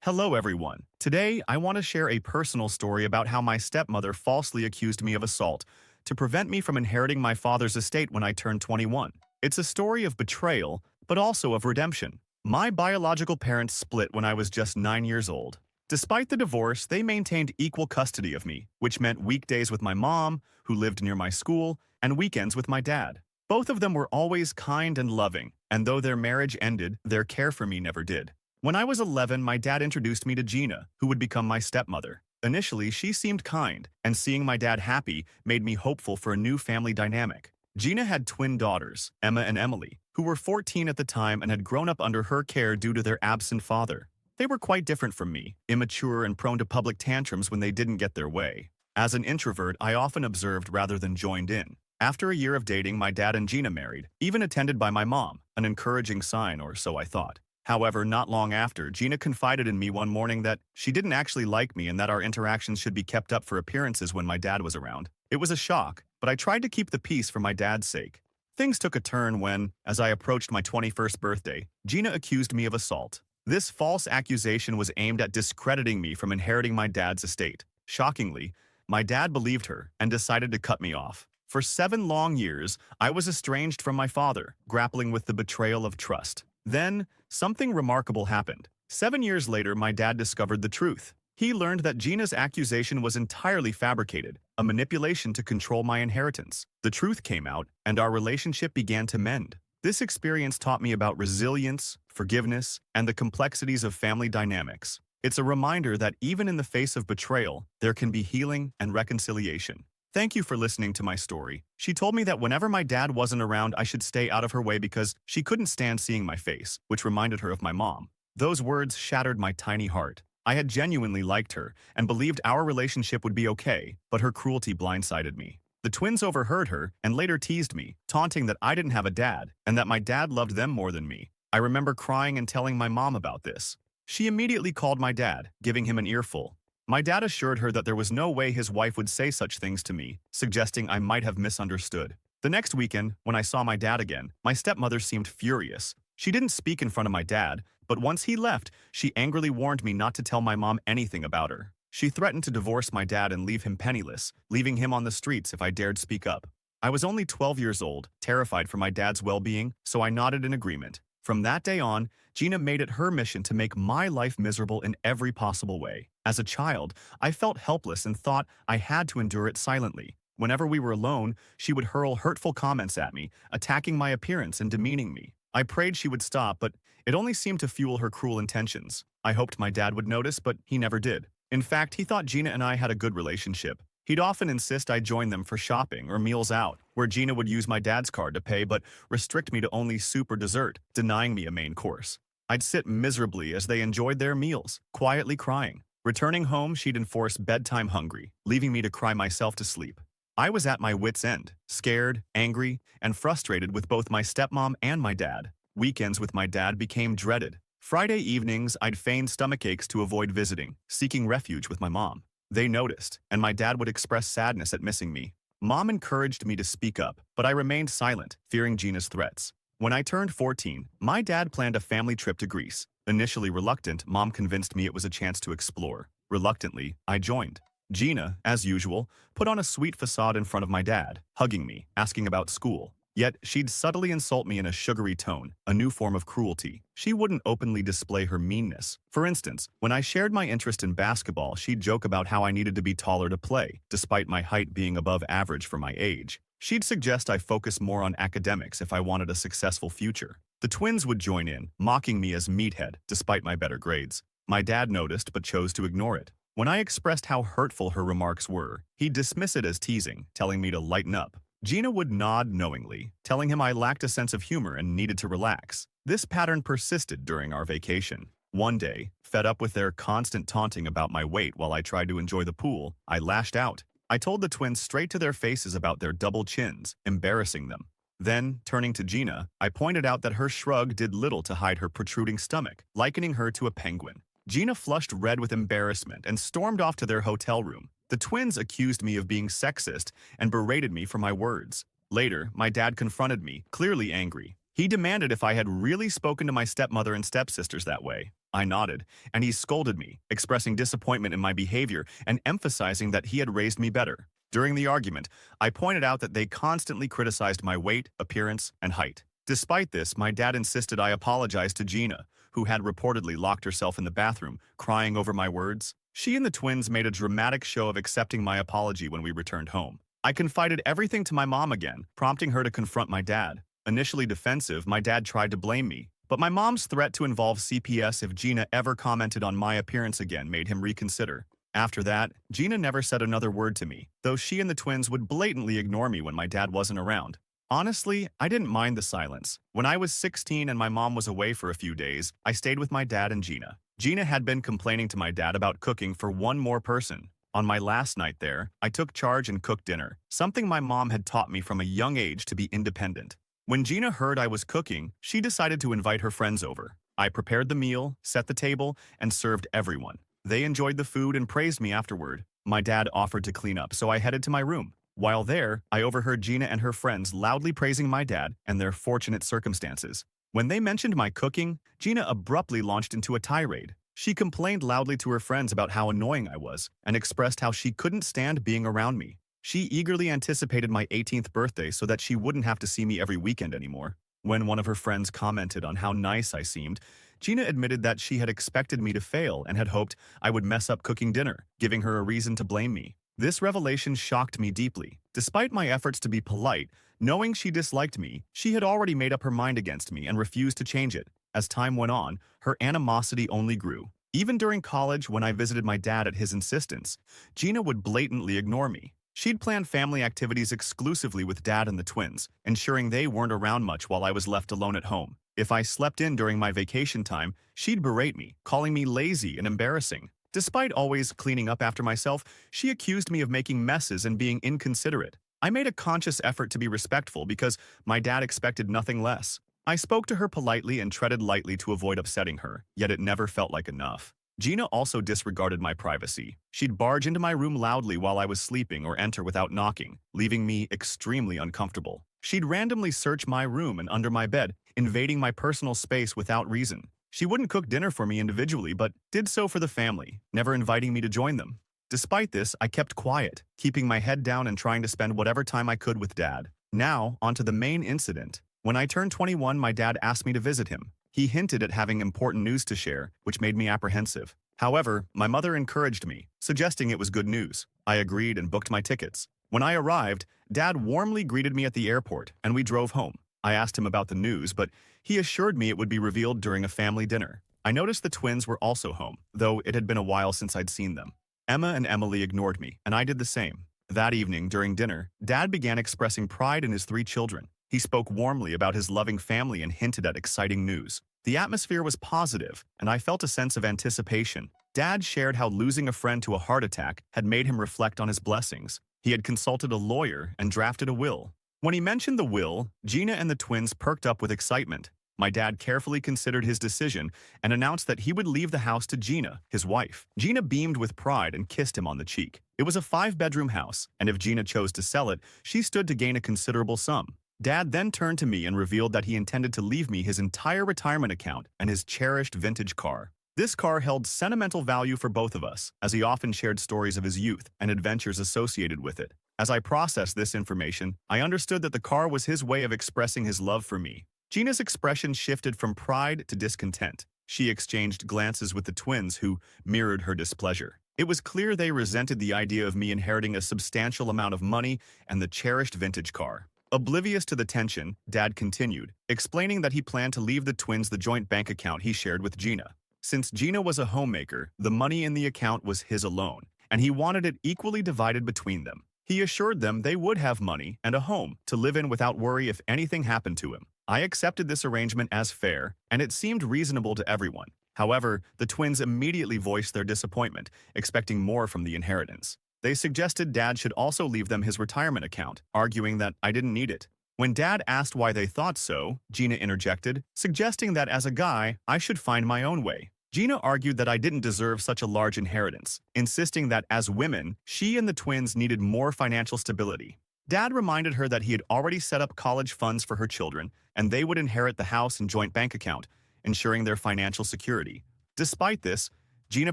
Hello everyone. Today, I want to share a personal story about how my stepmother falsely accused me of assault to prevent me from inheriting my father's estate when I turned 21. It's a story of betrayal, but also of redemption. My biological parents split when I was just 9 years old. Despite the divorce, they maintained equal custody of me, which meant weekdays with my mom, who lived near my school, and weekends with my dad. Both of them were always kind and loving, and though their marriage ended, their care for me never did. When I was 11, my dad introduced me to Gina, who would become my stepmother. Initially, she seemed kind, and seeing my dad happy made me hopeful for a new family dynamic. Gina had twin daughters, Emma and Emily, who were 14 at the time and had grown up under her care due to their absent father. They were quite different from me, immature and prone to public tantrums when they didn't get their way. As an introvert, I often observed rather than joined in. After a year of dating, my dad and Gina married, even attended by my mom, an encouraging sign, or so I thought. However, not long after, Gina confided in me one morning that she didn't actually like me and that our interactions should be kept up for appearances when my dad was around. It was a shock, but I tried to keep the peace for my dad's sake. Things took a turn when, as I approached my 21st birthday, Gina accused me of assault. This false accusation was aimed at discrediting me from inheriting my dad's estate. Shockingly, my dad believed her and decided to cut me off. For 7 long years, I was estranged from my father, grappling with the betrayal of trust. Then, something remarkable happened. 7 years later, my dad discovered the truth. He learned that Gina's accusation was entirely fabricated, a manipulation to control my inheritance. The truth came out, and our relationship began to mend. This experience taught me about resilience, forgiveness, and the complexities of family dynamics. It's a reminder that even in the face of betrayal, there can be healing and reconciliation. Thank you for listening to my story. She told me that whenever my dad wasn't around, I should stay out of her way because she couldn't stand seeing my face, which reminded her of my mom. Those words shattered my tiny heart. I had genuinely liked her and believed our relationship would be okay, but her cruelty blindsided me. The twins overheard her and later teased me, taunting that I didn't have a dad and that my dad loved them more than me. I remember crying and telling my mom about this. She immediately called my dad, giving him an earful. My dad assured her that there was no way his wife would say such things to me, suggesting I might have misunderstood. The next weekend, when I saw my dad again, my stepmother seemed furious. She didn't speak in front of my dad, but once he left, she angrily warned me not to tell my mom anything about her. She threatened to divorce my dad and leave him penniless, leaving him on the streets if I dared speak up. I was only 12 years old, terrified for my dad's well-being, so I nodded in agreement. From that day on, Gina made it her mission to make my life miserable in every possible way. As a child, I felt helpless and thought I had to endure it silently. Whenever we were alone, she would hurl hurtful comments at me, attacking my appearance and demeaning me. I prayed she would stop, but it only seemed to fuel her cruel intentions. I hoped my dad would notice, but he never did. In fact, he thought Gina and I had a good relationship. He'd often insist I join them for shopping or meals out, where Gina would use my dad's card to pay but restrict me to only soup or dessert, denying me a main course. I'd sit miserably as they enjoyed their meals, quietly crying. Returning home, she'd enforce bedtime hungry, leaving me to cry myself to sleep. I was at my wit's end, scared, angry, and frustrated with both my stepmom and my dad. Weekends with my dad became dreaded. Friday evenings, I'd feign stomach aches to avoid visiting, seeking refuge with my mom. They noticed, and my dad would express sadness at missing me. Mom encouraged me to speak up, but I remained silent, fearing Gina's threats. When I turned 14, my dad planned a family trip to Greece. Initially reluctant, Mom convinced me it was a chance to explore. Reluctantly, I joined. Gina, as usual, put on a sweet facade in front of my dad, hugging me, asking about school. Yet, she'd subtly insult me in a sugary tone, a new form of cruelty. She wouldn't openly display her meanness. For instance, when I shared my interest in basketball, she'd joke about how I needed to be taller to play, despite my height being above average for my age. She'd suggest I focus more on academics if I wanted a successful future. The twins would join in, mocking me as meathead, despite my better grades. My dad noticed but chose to ignore it. When I expressed how hurtful her remarks were, he'd dismiss it as teasing, telling me to lighten up. Gina would nod knowingly, telling him I lacked a sense of humor and needed to relax. This pattern persisted during our vacation. One day, fed up with their constant taunting about my weight while I tried to enjoy the pool, I lashed out. I told the twins straight to their faces about their double chins, embarrassing them. Then, turning to Gina, I pointed out that her shrug did little to hide her protruding stomach, likening her to a penguin. Gina flushed red with embarrassment and stormed off to their hotel room. The twins accused me of being sexist and berated me for my words. Later, my dad confronted me, clearly angry. He demanded if I had really spoken to my stepmother and stepsisters that way. I nodded, and he scolded me, expressing disappointment in my behavior and emphasizing that he had raised me better. During the argument, I pointed out that they constantly criticized my weight, appearance, and height. Despite this, my dad insisted I apologize to Gina, who had reportedly locked herself in the bathroom, crying over my words. She and the twins made a dramatic show of accepting my apology when we returned home. I confided everything to my mom again, prompting her to confront my dad. Initially defensive, my dad tried to blame me, but my mom's threat to involve CPS if Gina ever commented on my appearance again made him reconsider. After that, Gina never said another word to me, though she and the twins would blatantly ignore me when my dad wasn't around. Honestly, I didn't mind the silence. When I was 16 and my mom was away for a few days, I stayed with my dad and Gina. Gina had been complaining to my dad about cooking for one more person. On my last night there, I took charge and cooked dinner, something my mom had taught me from a young age to be independent. When Gina heard I was cooking, she decided to invite her friends over. I prepared the meal, set the table, and served everyone. They enjoyed the food and praised me afterward. My dad offered to clean up, so I headed to my room. While there, I overheard Gina and her friends loudly praising my dad and their fortunate circumstances. When they mentioned my cooking, Gina abruptly launched into a tirade. She complained loudly to her friends about how annoying I was and expressed how she couldn't stand being around me. She eagerly anticipated my 18th birthday so that she wouldn't have to see me every weekend anymore. When one of her friends commented on how nice I seemed, Gina admitted that she had expected me to fail and had hoped I would mess up cooking dinner, giving her a reason to blame me. This revelation shocked me deeply. Despite my efforts to be polite, knowing she disliked me, she had already made up her mind against me and refused to change it. As time went on, her animosity only grew. Even during college, when I visited my dad at his insistence, Gina would blatantly ignore me. She'd planned family activities exclusively with Dad and the twins, ensuring they weren't around much while I was left alone at home. If I slept in during my vacation time, she'd berate me, calling me lazy and embarrassing. Despite always cleaning up after myself, she accused me of making messes and being inconsiderate. I made a conscious effort to be respectful because my dad expected nothing less. I spoke to her politely and treaded lightly to avoid upsetting her, yet it never felt like enough. Gina also disregarded my privacy. She'd barge into my room loudly while I was sleeping or enter without knocking, leaving me extremely uncomfortable. She'd randomly search my room and under my bed, invading my personal space without reason. She wouldn't cook dinner for me individually, but did so for the family, never inviting me to join them. Despite this, I kept quiet, keeping my head down and trying to spend whatever time I could with Dad. Now, onto the main incident. When I turned 21, my dad asked me to visit him. He hinted at having important news to share, which made me apprehensive. However, my mother encouraged me, suggesting it was good news. I agreed and booked my tickets. When I arrived, Dad warmly greeted me at the airport, and we drove home. I asked him about the news, but he assured me it would be revealed during a family dinner. I noticed the twins were also home, though it had been a while since I'd seen them. Emma and Emily ignored me, and I did the same. That evening, during dinner, Dad began expressing pride in his 3 children. He spoke warmly about his loving family and hinted at exciting news. The atmosphere was positive, and I felt a sense of anticipation. Dad shared how losing a friend to a heart attack had made him reflect on his blessings. He had consulted a lawyer and drafted a will. When he mentioned the will, Gina and the twins perked up with excitement. My dad carefully considered his decision and announced that he would leave the house to Gina, his wife. Gina beamed with pride and kissed him on the cheek. It was a 5-bedroom house, and if Gina chose to sell it, she stood to gain a considerable sum. Dad then turned to me and revealed that he intended to leave me his entire retirement account and his cherished vintage car. This car held sentimental value for both of us, as he often shared stories of his youth and adventures associated with it. As I processed this information, I understood that the car was his way of expressing his love for me. Gina's expression shifted from pride to discontent. She exchanged glances with the twins, who mirrored her displeasure. It was clear they resented the idea of me inheriting a substantial amount of money and the cherished vintage car. Oblivious to the tension, Dad continued, explaining that he planned to leave the twins the joint bank account he shared with Gina. Since Gina was a homemaker, the money in the account was his alone, and he wanted it equally divided between them. He assured them they would have money and a home to live in without worry if anything happened to him. I accepted this arrangement as fair, and it seemed reasonable to everyone. However, the twins immediately voiced their disappointment, expecting more from the inheritance. They suggested Dad should also leave them his retirement account, arguing that I didn't need it. When Dad asked why they thought so, Gina interjected, suggesting that as a guy, I should find my own way. Gina argued that I didn't deserve such a large inheritance, insisting that as women, she and the twins needed more financial stability. Dad reminded her that he had already set up college funds for her children, and they would inherit the house and joint bank account, ensuring their financial security. Despite this, Gina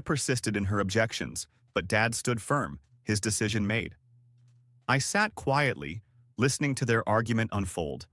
persisted in her objections, but Dad stood firm, his decision made. I sat quietly, listening to their argument unfold.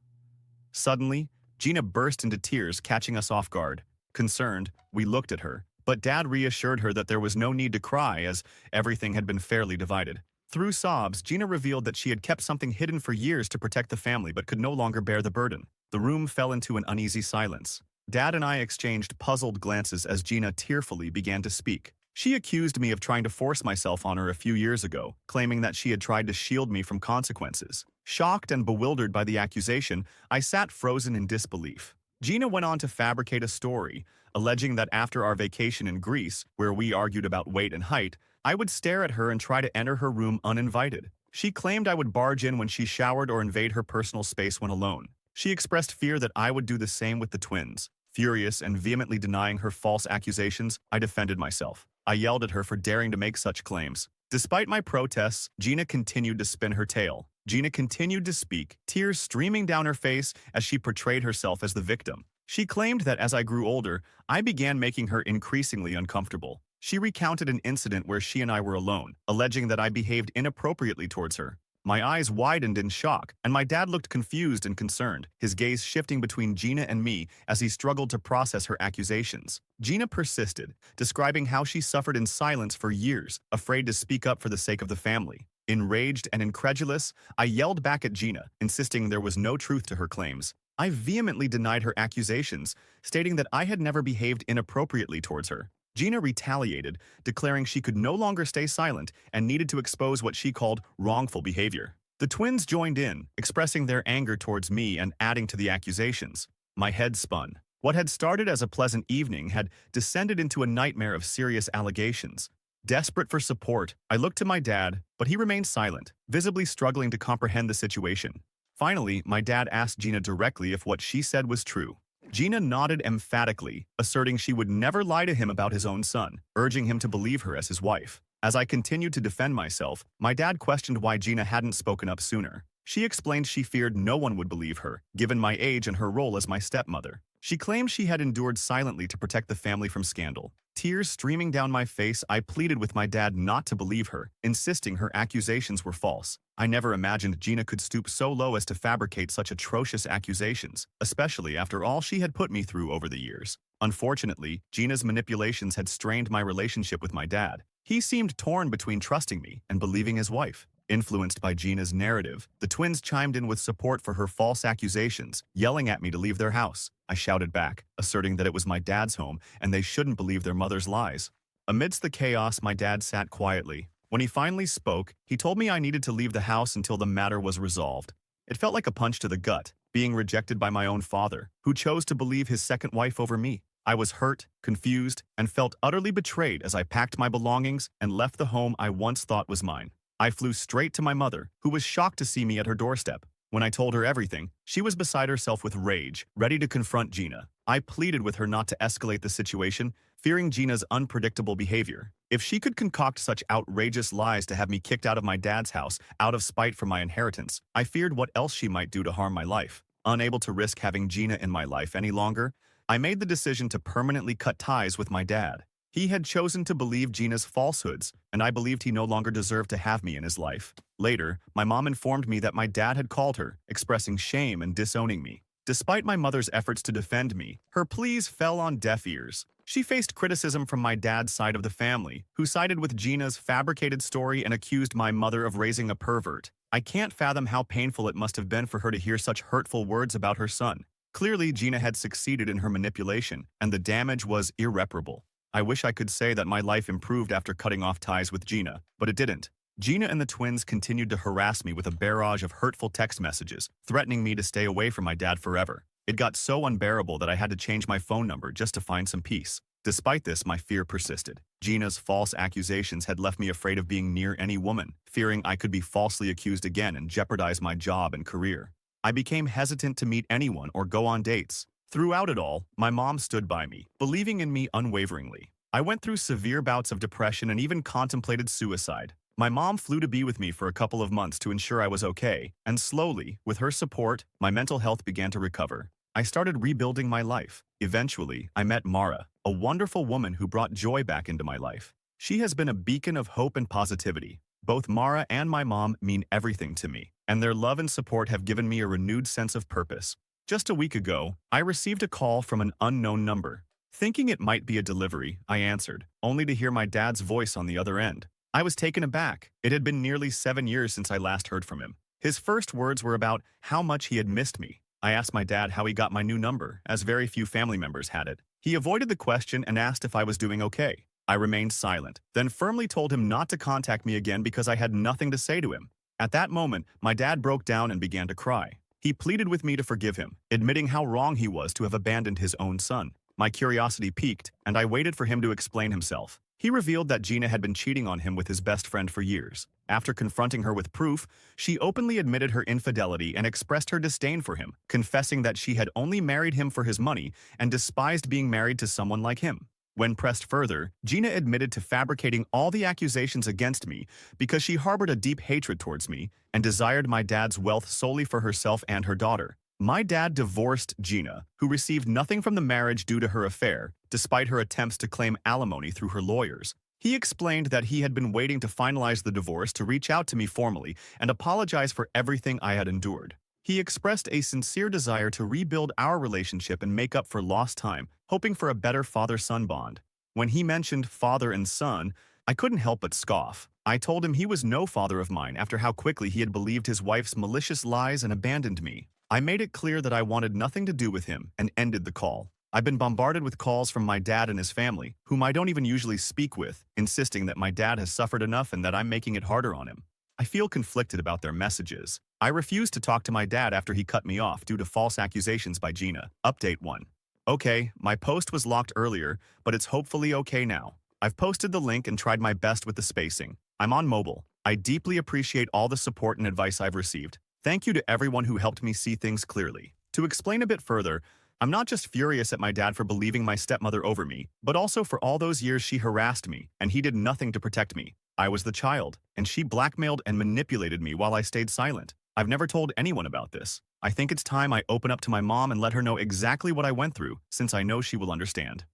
Suddenly, Gina burst into tears, catching us off guard. Concerned, we looked at her, but Dad reassured her that there was no need to cry as everything had been fairly divided. Through sobs, Gina revealed that she had kept something hidden for years to protect the family but could no longer bear the burden. The room fell into an uneasy silence. Dad and I exchanged puzzled glances as Gina tearfully began to speak. She accused me of trying to force myself on her a few years ago, claiming that she had tried to shield me from consequences. Shocked and bewildered by the accusation, I sat frozen in disbelief. Gina went on to fabricate a story, alleging that after our vacation in Greece, where we argued about weight and height, I would stare at her and try to enter her room uninvited. She claimed I would barge in when she showered or invade her personal space when alone. She expressed fear that I would do the same with the twins. Furious and vehemently denying her false accusations, I defended myself. I yelled at her for daring to make such claims. Despite my protests, Gina continued to spin her tale. Gina continued to speak, tears streaming down her face as she portrayed herself as the victim. She claimed that as I grew older, I began making her increasingly uncomfortable. She recounted an incident where she and I were alone, alleging that I behaved inappropriately towards her. My eyes widened in shock, and my dad looked confused and concerned, his gaze shifting between Gina and me as he struggled to process her accusations. Gina persisted, describing how she suffered in silence for years, afraid to speak up for the sake of the family. Enraged and incredulous, I yelled back at Gina, insisting there was no truth to her claims. I vehemently denied her accusations, stating that I had never behaved inappropriately towards her. Gina retaliated, declaring she could no longer stay silent and needed to expose what she called wrongful behavior. The twins joined in, expressing their anger towards me and adding to the accusations. My head spun. What had started as a pleasant evening had descended into a nightmare of serious allegations. Desperate for support, I looked to my dad, but he remained silent, visibly struggling to comprehend the situation. Finally, my dad asked Gina directly if what she said was true. Gina nodded emphatically, asserting she would never lie to him about his own son, urging him to believe her as his wife. As I continued to defend myself, my dad questioned why Gina hadn't spoken up sooner. She explained she feared no one would believe her, given my age and her role as my stepmother. She claimed she had endured silently to protect the family from scandal. Tears streaming down my face, I pleaded with my dad not to believe her, insisting her accusations were false. I never imagined Gina could stoop so low as to fabricate such atrocious accusations, especially after all she had put me through over the years. Unfortunately, Gina's manipulations had strained my relationship with my dad. He seemed torn between trusting me and believing his wife. Influenced by Gina's narrative, the twins chimed in with support for her false accusations, yelling at me to leave their house. I shouted back, asserting that it was my dad's home and they shouldn't believe their mother's lies. Amidst the chaos, my dad sat quietly. When he finally spoke, he told me I needed to leave the house until the matter was resolved. It felt like a punch to the gut, being rejected by my own father, who chose to believe his second wife over me. I was hurt, confused, and felt utterly betrayed as I packed my belongings and left the home I once thought was mine. I flew straight to my mother, who was shocked to see me at her doorstep. When I told her everything, she was beside herself with rage, ready to confront Gina. I pleaded with her not to escalate the situation, fearing Gina's unpredictable behavior. If she could concoct such outrageous lies to have me kicked out of my dad's house out of spite for my inheritance, I feared what else she might do to harm my life. Unable to risk having Gina in my life any longer, I made the decision to permanently cut ties with my dad. He had chosen to believe Gina's falsehoods, and I believed he no longer deserved to have me in his life. Later, my mom informed me that my dad had called her, expressing shame and disowning me. Despite my mother's efforts to defend me, her pleas fell on deaf ears. She faced criticism from my dad's side of the family, who sided with Gina's fabricated story and accused my mother of raising a pervert. I can't fathom how painful it must have been for her to hear such hurtful words about her son. Clearly, Gina had succeeded in her manipulation, and the damage was irreparable. I wish I could say that my life improved after cutting off ties with Gina, but it didn't. Gina and the twins continued to harass me with a barrage of hurtful text messages, threatening me to stay away from my dad forever. It got so unbearable that I had to change my phone number just to find some peace. Despite this, my fear persisted. Gina's false accusations had left me afraid of being near any woman, fearing I could be falsely accused again and jeopardize my job and career. I became hesitant to meet anyone or go on dates. Throughout it all, my mom stood by me, believing in me unwaveringly. I went through severe bouts of depression and even contemplated suicide. My mom flew to be with me for a couple of months to ensure I was okay, and slowly, with her support, my mental health began to recover. I started rebuilding my life. Eventually, I met Mara, a wonderful woman who brought joy back into my life. She has been a beacon of hope and positivity. Both Mara and my mom mean everything to me, and their love and support have given me a renewed sense of purpose. Just a week ago, I received a call from an unknown number. Thinking it might be a delivery, I answered, only to hear my dad's voice on the other end. I was taken aback. It had been nearly 7 years since I last heard from him. His first words were about how much he had missed me. I asked my dad how he got my new number, as very few family members had it. He avoided the question and asked if I was doing okay. I remained silent, then firmly told him not to contact me again because I had nothing to say to him. At that moment, my dad broke down and began to cry. He pleaded with me to forgive him, admitting how wrong he was to have abandoned his own son. My curiosity piqued, and I waited for him to explain himself. He revealed that Gina had been cheating on him with his best friend for years. After confronting her with proof, she openly admitted her infidelity and expressed her disdain for him, confessing that she had only married him for his money and despised being married to someone like him. When pressed further, Gina admitted to fabricating all the accusations against me because she harbored a deep hatred towards me and desired my dad's wealth solely for herself and her daughter. My dad divorced Gina, who received nothing from the marriage due to her affair, despite her attempts to claim alimony through her lawyers. He explained that he had been waiting to finalize the divorce to reach out to me formally and apologize for everything I had endured. He expressed a sincere desire to rebuild our relationship and make up for lost time, hoping for a better father-son bond. When he mentioned father and son, I couldn't help but scoff. I told him he was no father of mine after how quickly he had believed his wife's malicious lies and abandoned me. I made it clear that I wanted nothing to do with him and ended the call. I've been bombarded with calls from my dad and his family, whom I don't even usually speak with, insisting that my dad has suffered enough and that I'm making it harder on him. I feel conflicted about their messages. I refused to talk to my dad after he cut me off due to false accusations by Gina. Update 1. Okay, my post was locked earlier, but it's hopefully okay now. I've posted the link and tried my best with the spacing. I'm on mobile. I deeply appreciate all the support and advice I've received. Thank you to everyone who helped me see things clearly. To explain a bit further, I'm not just furious at my dad for believing my stepmother over me, but also for all those years she harassed me, and he did nothing to protect me. I was the child, and she blackmailed and manipulated me while I stayed silent. I've never told anyone about this. I think it's time I open up to my mom and let her know exactly what I went through, since I know she will understand.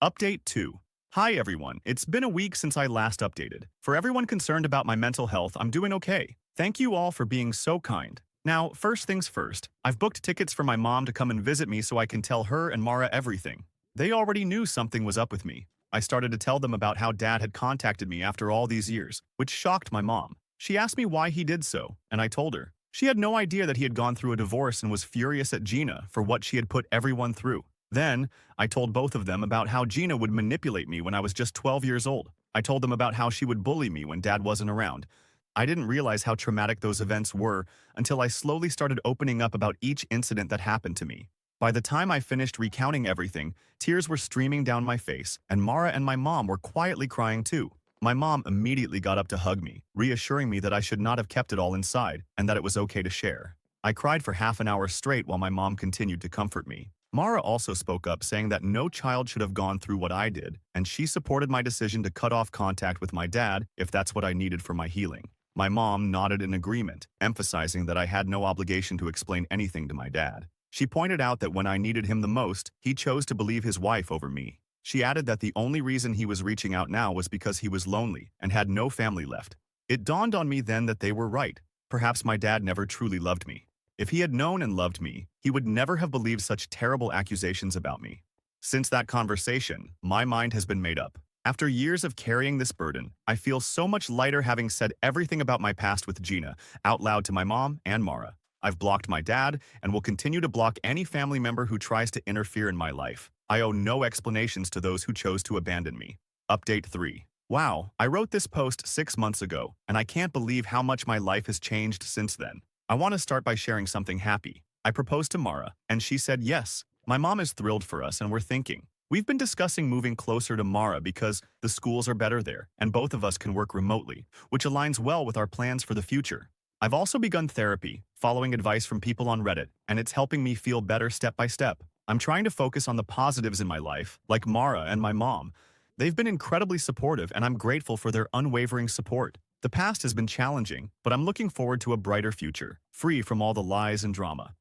Update 2. Hi everyone, it's been a week since I last updated. For everyone concerned about my mental health, I'm doing okay. Thank you all for being so kind. Now, first things first, I've booked tickets for my mom to come and visit me so I can tell her and Mara everything. They already knew something was up with me. I started to tell them about how dad had contacted me after all these years, which shocked my mom. She asked me why he did so, and I told her. She had no idea that he had gone through a divorce and was furious at Gina for what she had put everyone through. Then, I told both of them about how Gina would manipulate me when I was just 12 years old. I told them about how she would bully me when dad wasn't around. I didn't realize how traumatic those events were until I slowly started opening up about each incident that happened to me. By the time I finished recounting everything, tears were streaming down my face, and Mara and my mom were quietly crying too. My mom immediately got up to hug me, reassuring me that I should not have kept it all inside and that it was okay to share. I cried for half an hour straight while my mom continued to comfort me. Mara also spoke up, saying that no child should have gone through what I did, and she supported my decision to cut off contact with my dad if that's what I needed for my healing. My mom nodded in agreement, emphasizing that I had no obligation to explain anything to my dad. She pointed out that when I needed him the most, he chose to believe his wife over me. She added that the only reason he was reaching out now was because he was lonely and had no family left. It dawned on me then that they were right. Perhaps my dad never truly loved me. If he had known and loved me, he would never have believed such terrible accusations about me. Since that conversation, my mind has been made up. After years of carrying this burden, I feel so much lighter having said everything about my past with Gina out loud to my mom and Mara. I've blocked my dad and will continue to block any family member who tries to interfere in my life. I owe no explanations to those who chose to abandon me. Update 3. Wow, I wrote this post 6 months ago, and I can't believe how much my life has changed since then. I want to start by sharing something happy. I proposed to Mara, and she said yes. My mom is thrilled for us, and we're thinking. We've been discussing moving closer to Mara because the schools are better there, and both of us can work remotely, which aligns well with our plans for the future. I've also begun therapy, following advice from people on Reddit, and it's helping me feel better step by step. I'm trying to focus on the positives in my life, like Mara and my mom. They've been incredibly supportive, and I'm grateful for their unwavering support. The past has been challenging, but I'm looking forward to a brighter future, free from all the lies and drama.